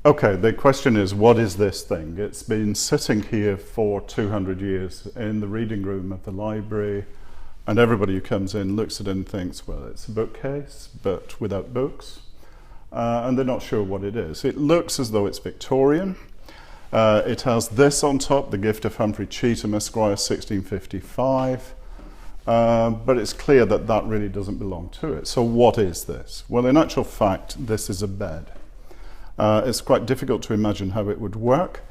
Okay, the question is, what is this thing? It's been sitting here for 200 years in the reading room of the library, and everybody who comes in looks at it and thinks, well, it's a bookcase, but without books, and they're not sure what it is. It looks as though it's Victorian. It has this on top, the gift of Humphrey Chetham, Esquire, 1655, but it's clear that that really doesn't belong to it. So what is this? Well, in actual fact, this is a bed. It's quite difficult to imagine how it would work,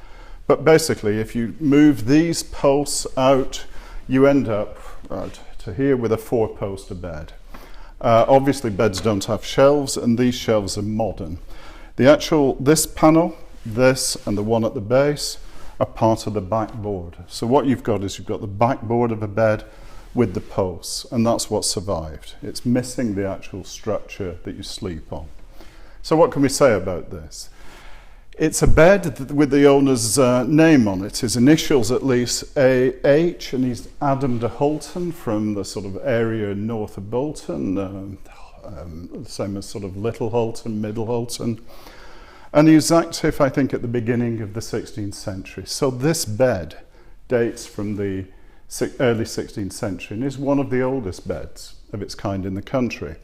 but basically if you move these posts out, you end up to here with a 4-poster bed. Obviously beds don't have shelves, and these shelves are modern. This panel, this and the one at the base are part of the backboard. So what you've got is you've got the backboard of a bed with the posts, and that's what survived. It's missing the actual structure that you sleep on. So what can we say about this? It's a bed with the owner's name on it, his initials at least, A.H., and he's Adam de Holton from the sort of area north of Bolton, same as sort of Little Holton, Middle Holton. And he was active, I think, at the beginning of the 16th century. So this bed dates from the early 16th century and is one of the oldest beds of its kind in the country.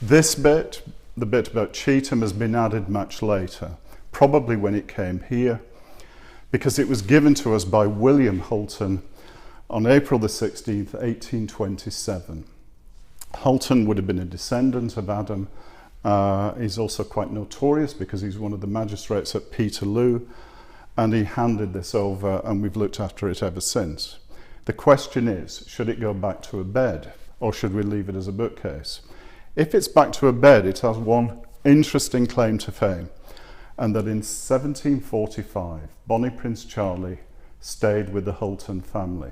This bit, the bit about Chetham, has been added much later, probably when it came here, because it was given to us by William Holton on April the 16th, 1827. Holton would have been a descendant of Adam. He's also quite notorious because he's one of the magistrates at Peterloo, and he handed this over, and we've looked after it ever since. The question is, should it go back to a bed, or should we leave it as a bookcase? If it's back to a bed, it has one interesting claim to fame, and that in 1745, Bonnie Prince Charlie stayed with the Holton family.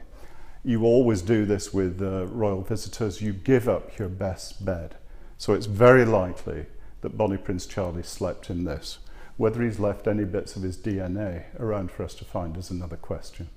You always do this with royal visitors. You give up your best bed. So it's very likely that Bonnie Prince Charlie slept in this. Whether he's left any bits of his DNA around for us to find is another question.